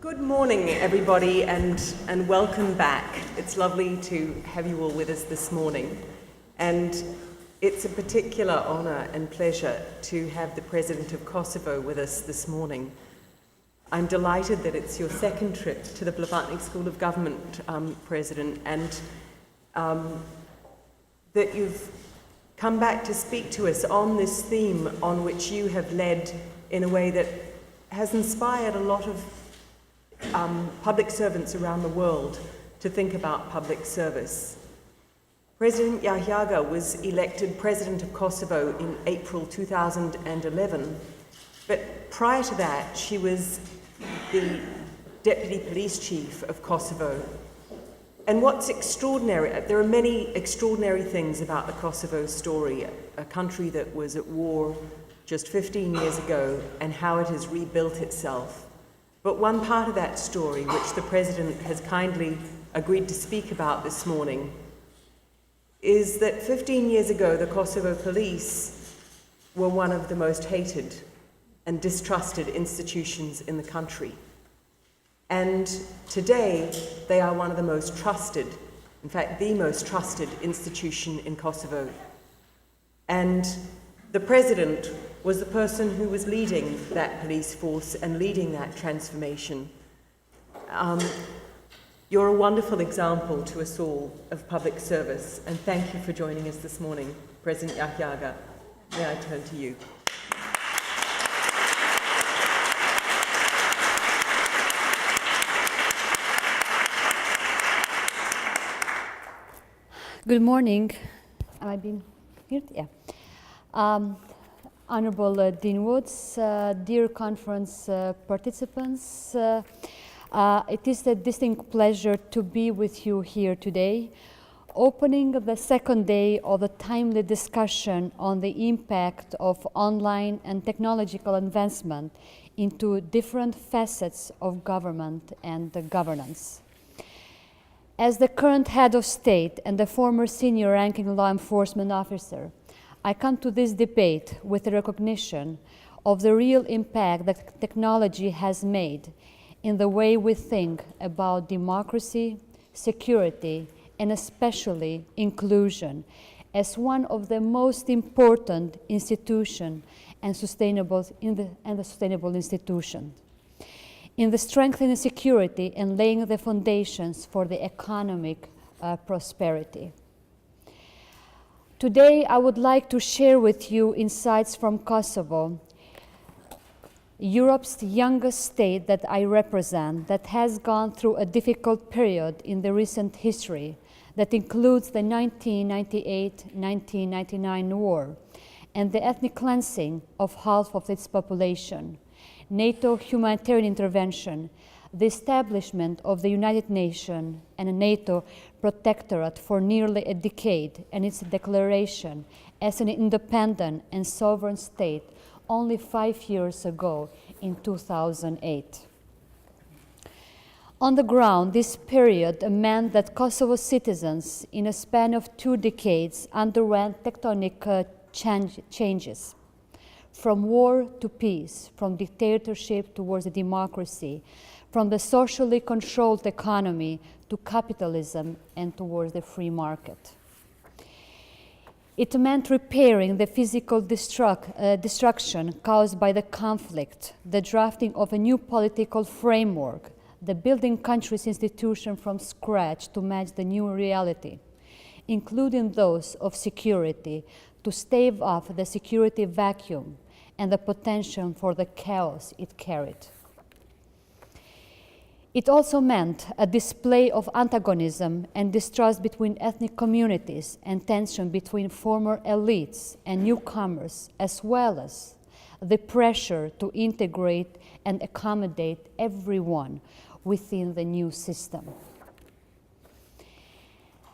Good morning, everybody, and welcome back. It's lovely to have you all with us this morning. And it's a particular honor and pleasure to have the President of Kosovo with us this morning. I'm delighted that it's your second trip to the Blavatnik School of Government, President, and that you've come back to speak to us on this theme on which you have led in a way that has inspired a lot of public servants around the world to think about public service. President Jahjaga was elected President of Kosovo in April 2011, but prior to that she was the Deputy Police Chief of Kosovo. And what's extraordinary, there are many extraordinary things about the Kosovo story, a country that was at war just 15 years ago and how it has rebuilt itself. But one part of that story, which the President has kindly agreed to speak about this morning, is that 15 years ago, the Kosovo police were one of the most hated and distrusted institutions in the country. And today, they are one of the most trusted, in fact, the most trusted institution in Kosovo. And the President was the person who was leading that police force and leading that transformation. You're a wonderful example to us all of public service, and thank you for joining us this morning, President Jahjaga. May I turn to you. Good morning. Am I being heard? Yeah. Honorable Dean Woods, dear conference participants, it is a distinct pleasure to be with you here today, opening the second day of the timely discussion on the impact of online and technological advancement into different facets of government and governance. As the current head of state and the former senior ranking law enforcement officer, I come to this debate with a recognition of the real impact that technology has made in the way we think about democracy, security, and especially inclusion as one of the most important institutions and sustainable institutions in the strengthening security and laying the foundations for the economic prosperity. Today, I would like to share with you insights from Kosovo, Europe's youngest state that I represent, that has gone through a difficult period in the recent history that includes the 1998-1999 war and the ethnic cleansing of half of its population, NATO humanitarian intervention, the establishment of the United Nations and a NATO protectorate for nearly a decade, and its declaration as an independent and sovereign state only 5 years ago in 2008. On the ground, this period meant that Kosovo citizens, in a span of 2 decades, underwent tectonic changes. From war to peace, from dictatorship towards a democracy, from the socially controlled economy to capitalism and towards the free market. It meant repairing the physical destruction caused by the conflict, the drafting of a new political framework, the building country's institutions from scratch to match the new reality, including those of security, to stave off the security vacuum and the potential for the chaos it carried. It also meant a display of antagonism and distrust between ethnic communities and tension between former elites and newcomers, as well as the pressure to integrate and accommodate everyone within the new system.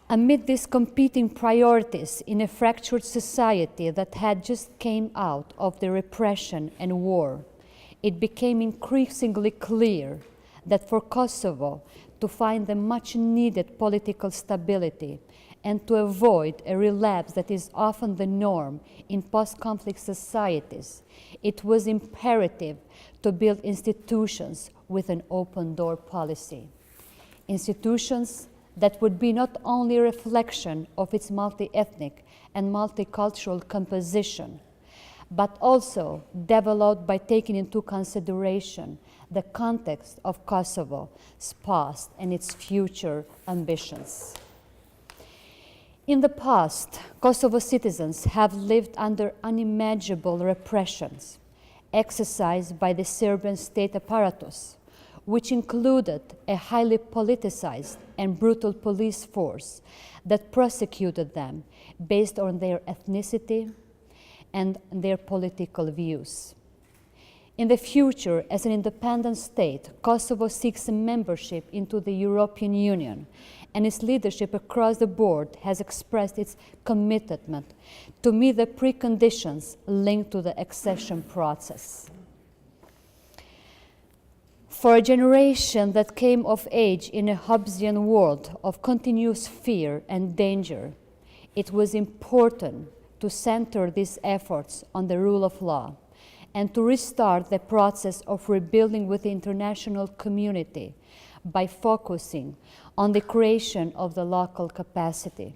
Amid these competing priorities in a fractured society that had just came out of the repression and war, it became increasingly clear that for Kosovo to find the much-needed political stability and to avoid a relapse that is often the norm in post-conflict societies, it was imperative to build institutions with an open door policy. Institutions that would be not only a reflection of its multi-ethnic and multicultural composition, but also developed by taking into consideration the context of Kosovo's past and its future ambitions. In the past, Kosovo citizens have lived under unimaginable repressions exercised by the Serbian state apparatus, which included a highly politicized and brutal police force that prosecuted them based on their ethnicity and their political views. In the future, as an independent state, Kosovo seeks membership into the European Union, and its leadership across the board has expressed its commitment to meet the preconditions linked to the accession process. For a generation that came of age in a Hobbesian world of continuous fear and danger, it was important to center these efforts on the rule of law and to restart the process of rebuilding with the international community by focusing on the creation of the local capacity,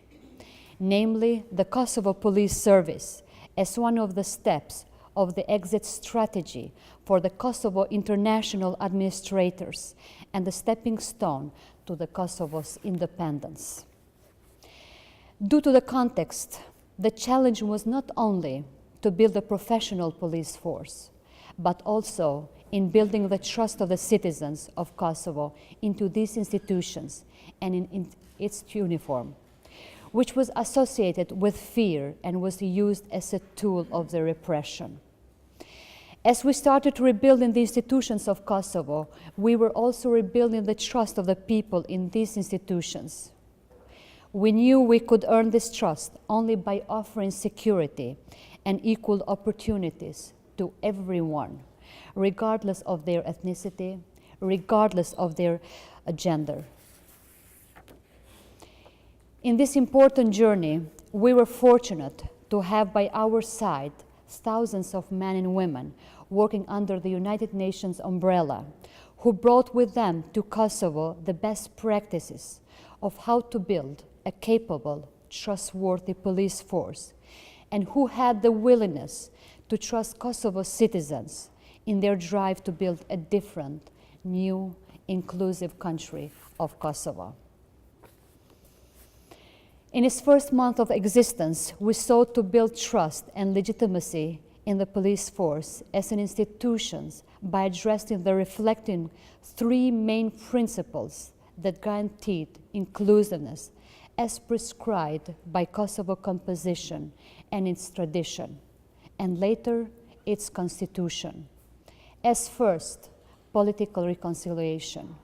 namely the Kosovo Police Service, as one of the steps of the exit strategy for the Kosovo international administrators and the stepping stone to the Kosovo's independence. Due to the context, the challenge was not only to build a professional police force, but also in building the trust of the citizens of Kosovo into these institutions and in its uniform, which was associated with fear and was used as a tool of the repression. As we started rebuilding the institutions of Kosovo, we were also rebuilding the trust of the people in these institutions. We knew we could earn this trust only by offering security and equal opportunities to everyone, regardless of their ethnicity, regardless of their gender. In this important journey, we were fortunate to have by our side thousands of men and women working under the United Nations umbrella, who brought with them to Kosovo the best practices of how to build a capable, trustworthy police force, and who had the willingness to trust Kosovo citizens in their drive to build a different, new, inclusive country of Kosovo. In its first month of existence, we sought to build trust and legitimacy in the police force as an institution by addressing the reflecting three main principles that guaranteed inclusiveness as prescribed by Kosovo composition and its tradition, and later its constitution. As first, political reconciliation.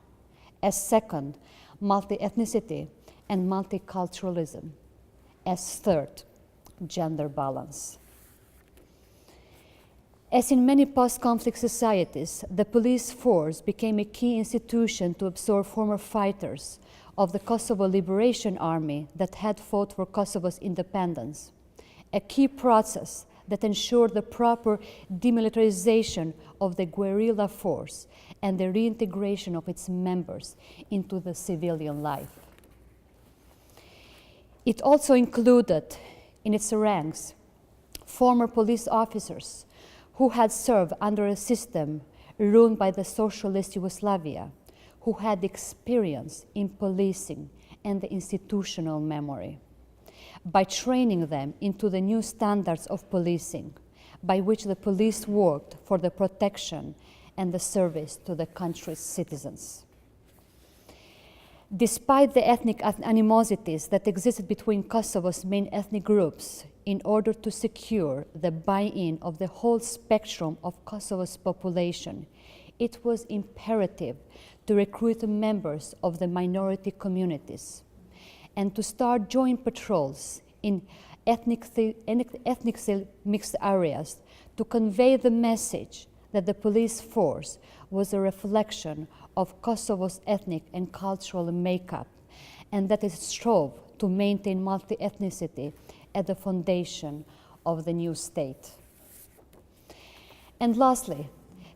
As second, multi-ethnicity and multiculturalism. As third, gender balance. As in many post-conflict societies, the police force became a key institution to absorb former fighters of the Kosovo Liberation Army that had fought for Kosovo's independence, a key process that ensured the proper demilitarization of the guerrilla force and the reintegration of its members into the civilian life. It also included in its ranks former police officers who had served under a system ruled by the socialist Yugoslavia, who had experience in policing and the institutional memory, by training them into the new standards of policing, by which the police worked for the protection and the service to the country's citizens. Despite the ethnic animosities that existed between Kosovo's main ethnic groups, in order to secure the buy-in of the whole spectrum of Kosovo's population, it was imperative to recruit members of the minority communities and to start joint patrols in ethnically mixed areas to convey the message that the police force was a reflection of Kosovo's ethnic and cultural makeup, and that it strove to maintain multi-ethnicity at the foundation of the new state. And lastly,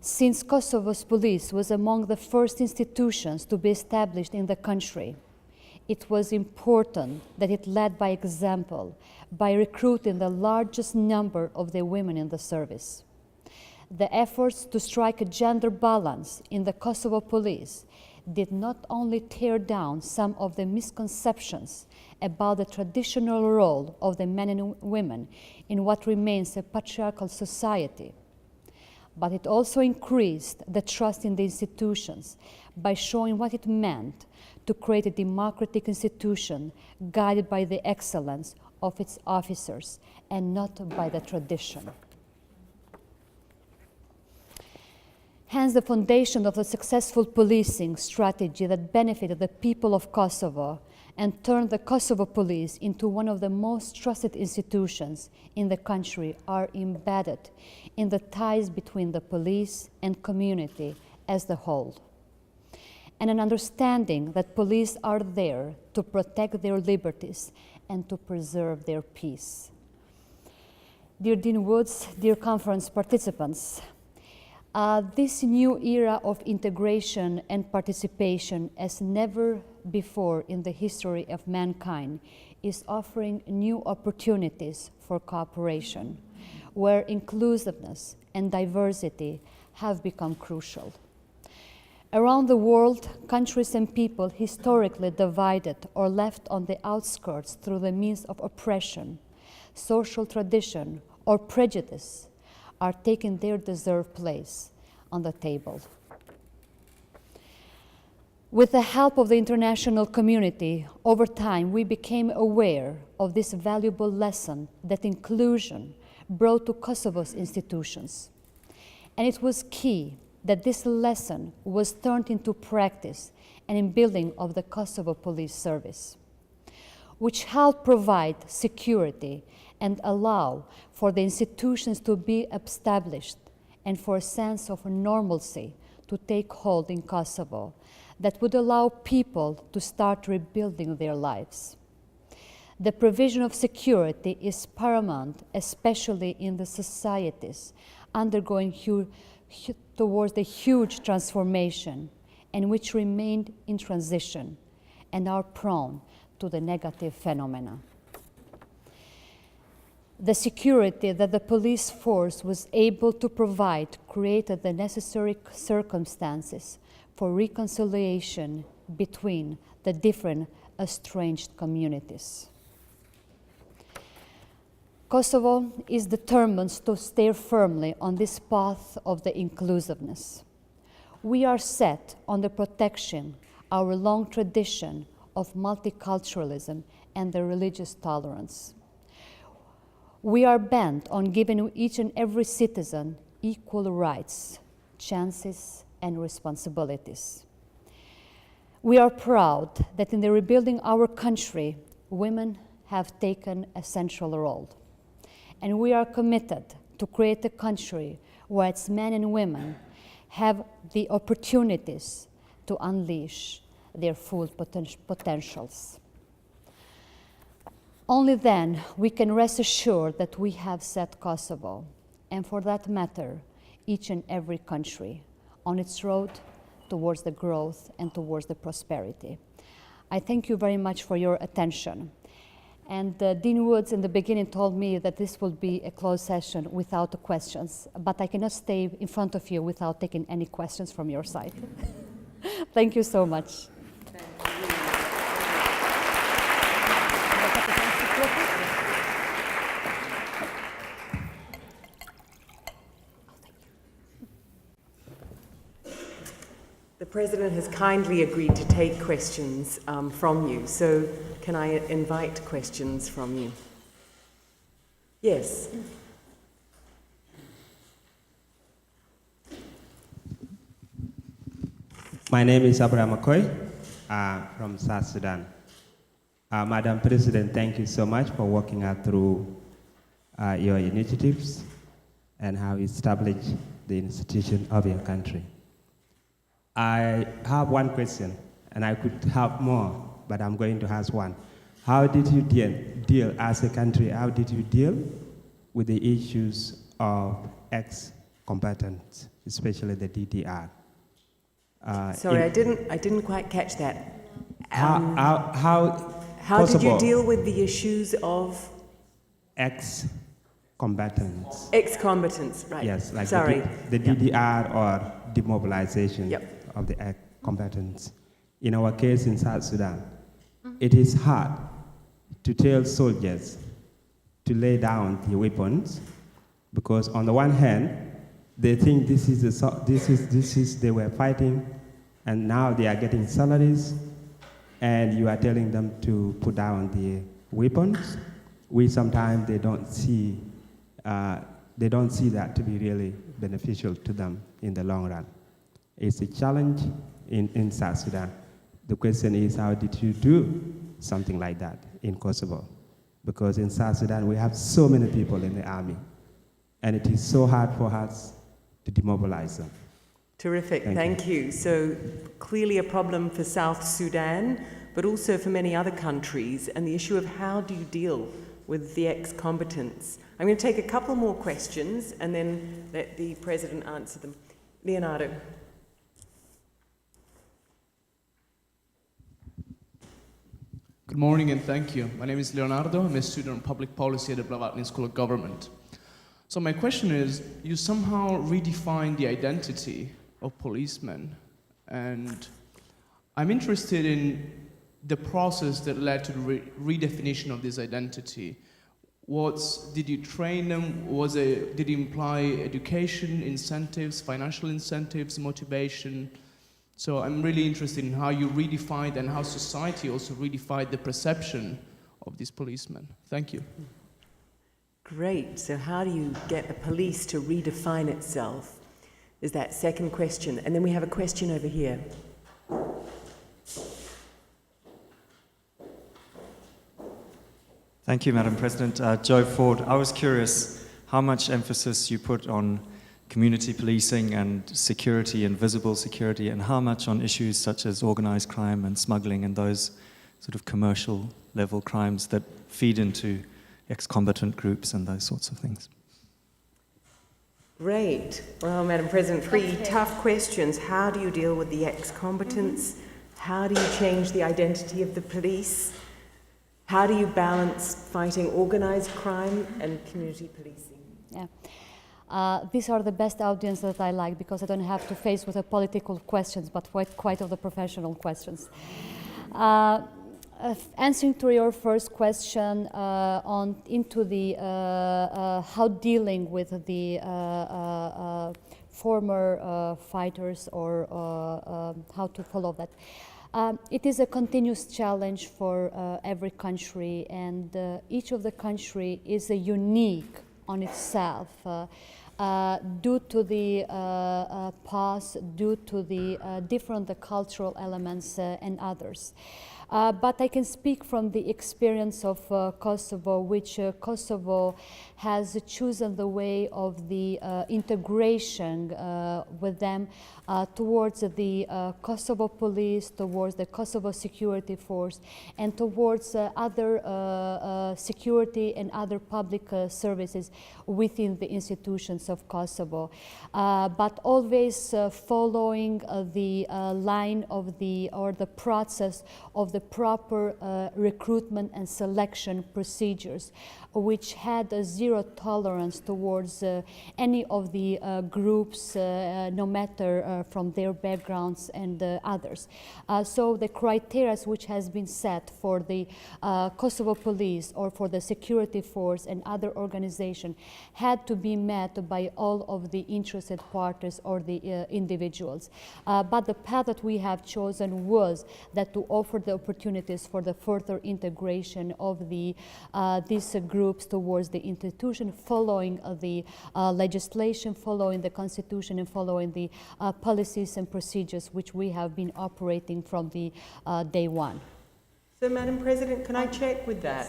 Since Kosovo's police was among the first institutions to be established in the country, it was important that it led by example by recruiting the largest number of the women in the service. The efforts to strike a gender balance in the Kosovo police did not only tear down some of the misconceptions about the traditional role of the men and women in what remains a patriarchal society, but it also increased the trust in the institutions by showing what it meant to create a democratic institution guided by the excellence of its officers and not by the tradition. Hence, the foundation of a successful policing strategy that benefited the people of Kosovo and turned the Kosovo police into one of the most trusted institutions in the country are embedded in the ties between the police and community as the whole, and an understanding that police are there to protect their liberties and to preserve their peace. Dear Dean Woods, dear conference participants, this new era of integration and participation, as never before in the history of mankind, is offering new opportunities for cooperation, where inclusiveness and diversity have become crucial. Around the world, countries and people historically divided or left on the outskirts through the means of oppression, social tradition, or prejudice are taking their deserved place on the table. With the help of the international community, over time we became aware of this valuable lesson that inclusion brought to Kosovo's institutions. And it was key that this lesson was turned into practice and in building of the Kosovo Police Service, which helped provide security and allow for the institutions to be established and for a sense of normalcy to take hold in Kosovo that would allow people to start rebuilding their lives. The provision of security is paramount, especially in the societies undergoing towards the huge transformation and which remained in transition and are prone to the negative phenomena. The security that the police force was able to provide created the necessary circumstances for reconciliation between the different estranged communities. Kosovo is determined to stay firmly on this path of the inclusiveness. We are set on the protection of our long tradition of multiculturalism and the religious tolerance. We are bent on giving each and every citizen equal rights, chances, and responsibilities. We are proud that in the rebuilding our country, women have taken a central role. And we are committed to create a country where its men and women have the opportunities to unleash their full potentials. Only then we can rest assured that we have set Kosovo, and for that matter, each and every country, on its road towards the growth and towards the prosperity. I thank you very much for your attention. And Dean Woods in the beginning told me that this will be a closed session without the questions, but I cannot stay in front of you without taking any questions from your side. Thank you so much. The President has kindly agreed to take questions from you, so can I invite questions from you? Yes. My name is Abraham McCoy from South Sudan. Madam President, thank you so much for walking us through your initiatives and how you established the institution of your country. I have one question, and I could have more, but I'm going to ask one. How did you deal as a country, how did you deal with the issues of ex-combatants especially the DDR. Sorry, I didn't quite catch that. How How did you Kosovo deal with the issues of ex-combatants? ex-combatants? Right. Yes, like Sorry. the Yep. DDR or demobilization Yep. of the ex-combatants. In our case in South Sudan, it is hard to tell soldiers to lay down their weapons because on the one hand, they think they were fighting and now they are getting salaries and you are telling them to put down their weapons. Sometimes they don't see that to be really beneficial to them in the long run. It's a challenge in South Sudan. The question is, how did you do something like that in Kosovo? Because in South Sudan, we have so many people in the army, and it is so hard for us to demobilize them. Terrific, thank you. So clearly a problem for South Sudan, but also for many other countries, and the issue of how do you deal with the ex-combatants. I'm going to take a couple more questions and then let the President answer them. Leonardo. Good morning and thank you. My name is Leonardo. I'm a student in public policy at the Blavatnik School of Government. So my question is, you somehow redefine the identity of policemen, and I'm interested in the process that led to the redefinition of this identity. Did you train them? Did it imply education, incentives, financial incentives, motivation? So I'm really interested in how you redefined and how society also redefined the perception of these policemen. Thank you. Great. So how do you get the police to redefine itself? Is that second question. And then we have a question over here. Thank you, Madam President. Joe Ford, I was curious how much emphasis you put on community policing and security and visible security, and how much on issues such as organized crime and smuggling and those sort of commercial level crimes that feed into ex-combatant groups and those sorts of things. Great. Well, Madam President, three tough questions. How do you deal with the ex-combatants? How do you change the identity of the police? How do you balance fighting organized crime and community policing? Yeah. These are the best audience that I like because I don't have to face with the political questions, but quite of the professional questions. Answering to your first question into the how dealing with the former fighters or how to follow that. It is a continuous challenge for every country, and each of the country is a unique on itself due to the past, due to the different cultural elements and others. But I can speak from the experience of Kosovo, which Kosovo has chosen the way of the integration with them towards the Kosovo police, towards the Kosovo security force, and towards other security and other public services within the institutions of Kosovo. But always following the line of the process of the proper recruitment and selection procedures, which had a zero tolerance towards any of the groups, no matter from their backgrounds and others. So the criteria which has been set for the Kosovo police or for the security force and other organization had to be met by all of the interested parties or the individuals. But the path that we have chosen was that to offer the opportunities for the further integration of the these groups towards the institution, following the legislation, following the constitution, and following the policies and procedures which we have been operating from the day one. So, Madam President, can I check with that?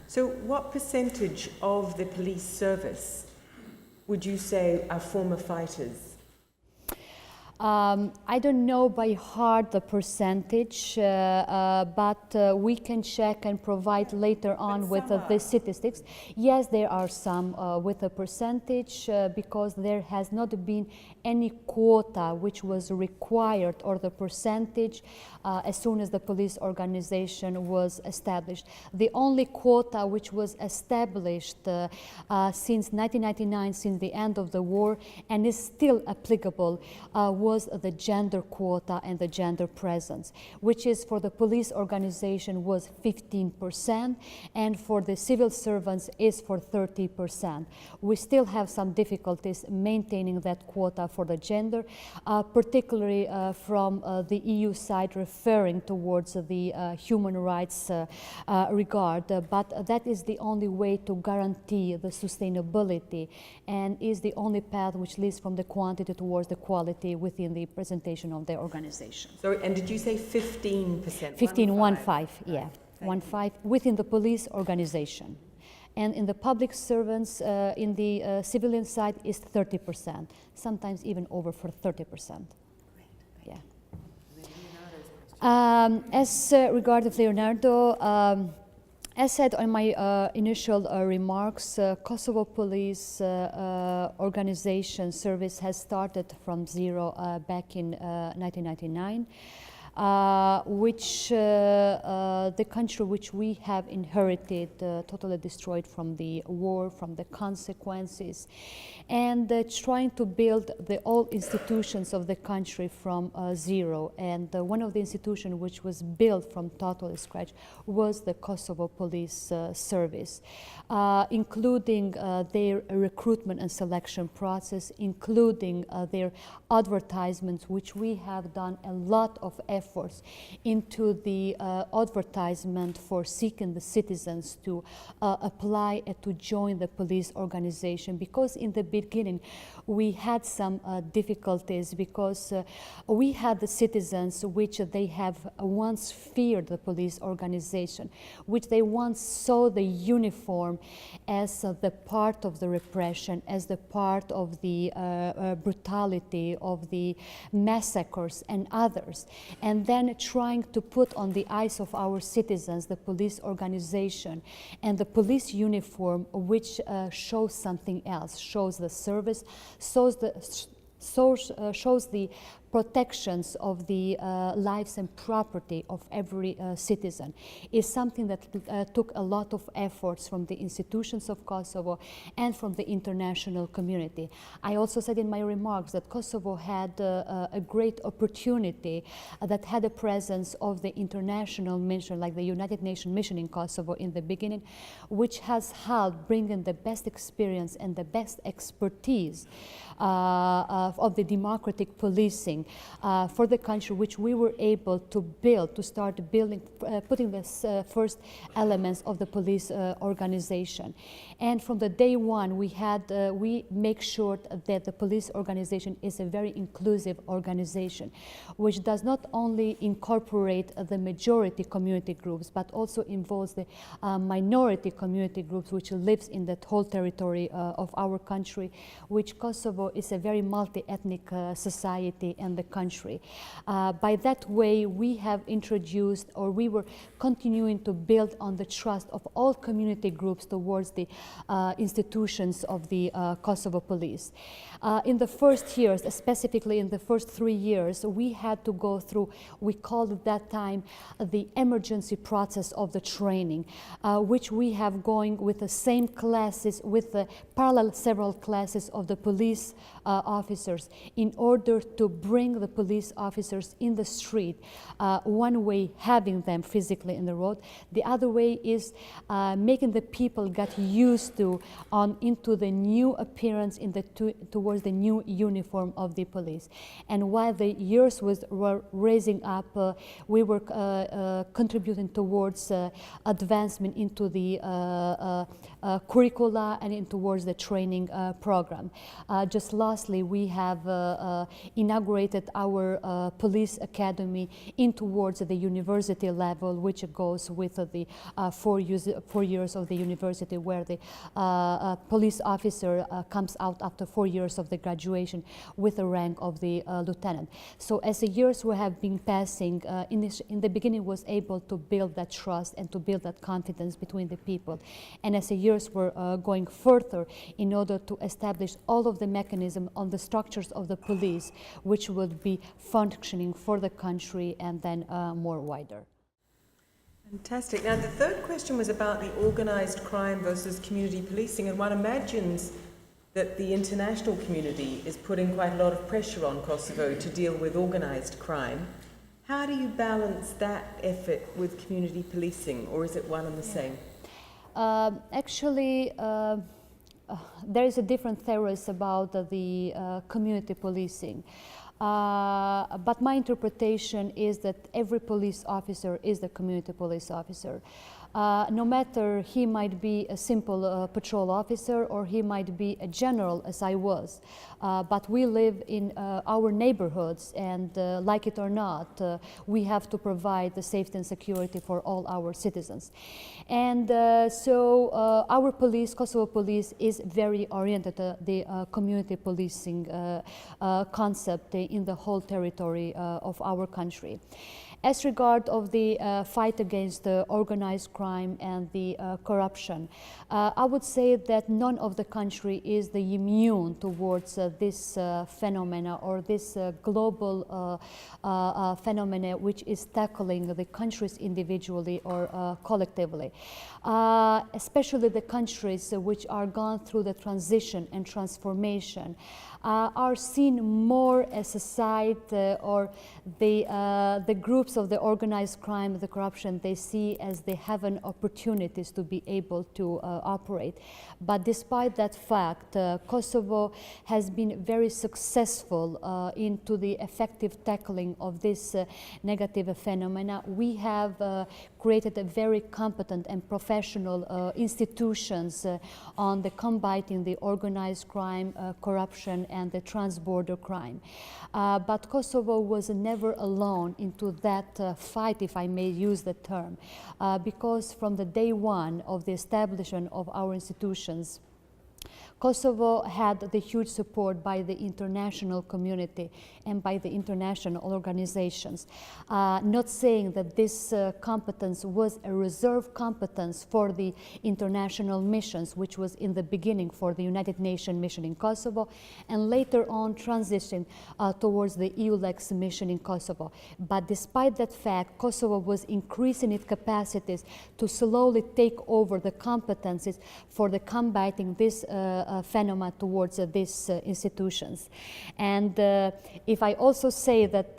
So what percentage of the police service would you say are former fighters? I don't know by heart the percentage, but we can check and provide later on with the statistics. Yes, there are some with a percentage because there has not been any quota which was required or the percentage as soon as the police organization was established. The only quota which was established since 1999, since the end of the war, and is still applicable, was the gender quota and the gender presence, which is for the police organization was 15%, and for the civil servants is for 30%. We still have some difficulties maintaining that quota for the gender, particularly from the EU side referring towards the human rights regard, but that is the only way to guarantee the sustainability and is the only path which leads from the quantity towards the quality within the presentation of the organization. So, and did you say 15%? 15, yeah, 15 within the police organization. And in the public servants, in the civilian side is 30%, sometimes even over for 30%. Yeah. As regards Leonardo, as said in my initial remarks, Kosovo Police organization service has started from zero back in 1999. Which the country which we have inherited, totally destroyed from the war, from the consequences, and trying to build the all institutions of the country from zero. And one of the institutions which was built from total scratch was the Kosovo Police Service, including their recruitment and selection process, including their advertisements, which we have done a lot of efforts into the advertisement for seeking the citizens to apply and to join the police organization, because in the beginning we had some difficulties, because we had the citizens which they have once feared the police organization, which they once saw the uniform as the part of the repression, as the part of the brutality of the massacres and others, and then trying to put on the eyes of our citizens the police organization and the police uniform, which shows something else, shows the service, shows the protections of the lives and property of every citizen, is something that took a lot of efforts from the institutions of Kosovo and from the international community. I also said in my remarks that Kosovo had a great opportunity that had a presence of the international mission, like the United Nations mission in Kosovo in the beginning, which has helped bring in the best experience and the best expertise of the democratic policing for the country, which we were able to build, to start building, putting the first elements of the police organization. And from the day one, we make sure that the police organization is a very inclusive organization, which does not only incorporate the majority community groups, but also involves the minority community groups, which lives in that whole territory of our country, which Kosovo is a very multi-ethnic society and the country. By that way, we have introduced, or we were continuing to build on the trust of all community groups towards the institutions of the Kosovo police. In the first years, specifically in the first 3 years, we had to go through, we called at that time the emergency process of the training, which we have going with the same classes, with the parallel several classes of the police officers, in order to bring the police officers in the street. One way, having them physically in the road. The other way is making the people get used to into the new appearance in the towards the new uniform of the police. And while the years were raising up, we were contributing towards advancement into the curricula and towards the training program. Just lastly, we have inaugurated upgraded our police academy in towards the university level, which goes with the 4 years of the university, where the police officer comes out after 4 years of the graduation with the rank of the lieutenant. So as the years we have been passing, in the beginning was able to build that trust and to build that confidence between the people. And as the years were going further, in order to establish all of the mechanism on the structures of the police, which would be functioning for the country and then more wider. Fantastic. Now, the third question was about the organized crime versus community policing, and one imagines that the international community is putting quite a lot of pressure on Kosovo to deal with organized crime. How do you balance that effort with community policing, or is it one and the same? Actually, there is a different theories about the community policing. But my interpretation is that every police officer is the community police officer. No matter he might be a simple patrol officer or he might be a general, as I was, but we live in our neighborhoods, and like it or not, we have to provide the safety and security for all our citizens. And so our police, Kosovo police, is very oriented to the community policing concept in the whole territory of our country. As regard of the fight against organized crime and the corruption, I would say that none of the country is immune towards this phenomena, or this global phenomena which is tackling the countries individually or collectively. Especially the countries which are gone through the transition and transformation are seen more as a side, or the groups of the organized crime, the corruption, they see as they have an opportunities to be able to operate. But despite that fact, Kosovo has been very successful into the effective tackling of this negative phenomena. We have created a very competent and professional institutions on the combating the organized crime, corruption, and the transborder crime. But Kosovo was never alone into that fight, if I may use the term, because from the day one of the establishment of our institutions, Kosovo had the huge support by the international community and by the international organizations. Not saying that this competence was a reserve competence for the international missions, which was in the beginning for the United Nations mission in Kosovo, and later on transitioned towards the EULEX mission in Kosovo. But despite that fact, Kosovo was increasing its capacities to slowly take over the competencies for the combating this phenomena towards these institutions. And if I also say that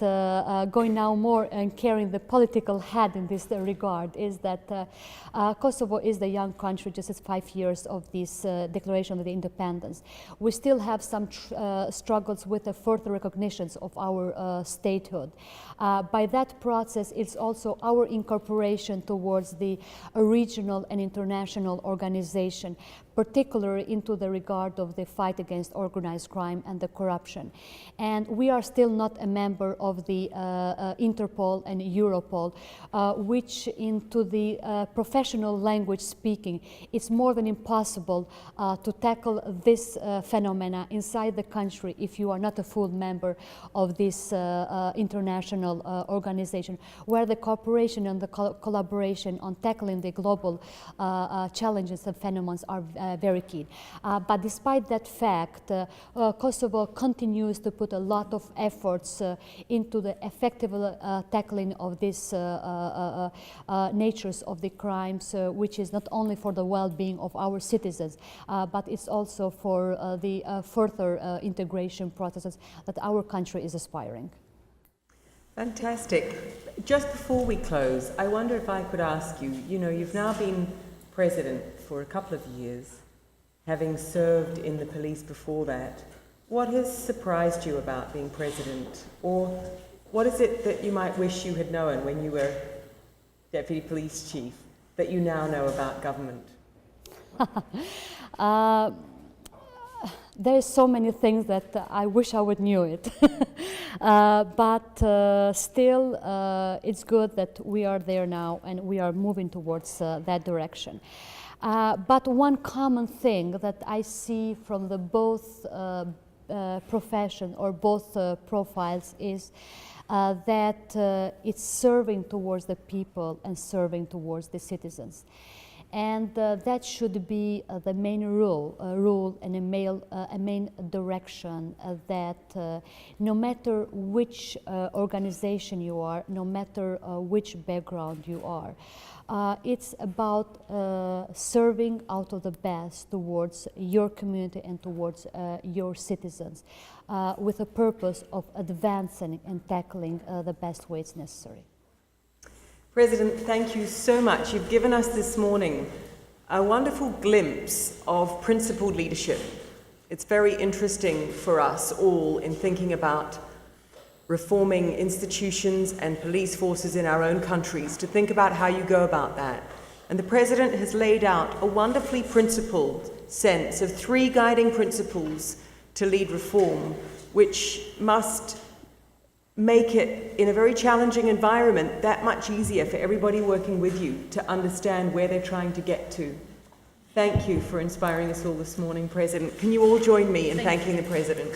going now more and carrying the political hat in this regard, is that Kosovo is the young country, just as 5 years of this declaration of the independence. We still have some struggles with the further recognitions of our statehood. By that process, it's also our incorporation towards the regional and international organization, particularly into the regard of the fight against organized crime and the corruption. And we are still not a member of the Interpol and Europol, which into the professional language speaking, it's more than impossible to tackle this phenomena inside the country if you are not a full member of this international organization, where the cooperation and the collaboration on tackling the global challenges and phenomena are very key. But despite that fact, Kosovo continues to put a lot of efforts into the effective tackling of these natures of the crimes, which is not only for the well-being of our citizens, but it's also for the further integration processes that our country is aspiring. Fantastic. Just before we close, I wonder if I could ask you, you've now been president for a couple of years, having served in the police before that. What has surprised you about being president? Or what is it that you might wish you had known when you were deputy police chief that you now know about government? There's so many things that I wish I would knew it. But still, it's good that we are there now and we are moving towards that direction. But one common thing that I see from the both profession or both profiles is that it's serving towards the people and serving towards the citizens. And that should be the main rule and a main direction that no matter which organization you are, no matter which background you are, it's about serving out of the best towards your community and towards your citizens with a purpose of advancing and tackling the best ways necessary. President, thank you so much. You've given us this morning a wonderful glimpse of principled leadership. It's very interesting for us all in thinking about reforming institutions and police forces in our own countries, to think about how you go about that. And the President has laid out a wonderfully principled sense of 3 guiding principles to lead reform, which must make it, in a very challenging environment, that much easier for everybody working with you to understand where they're trying to get to. Thank you for inspiring us all this morning, President. Can you all join me in thanking the President?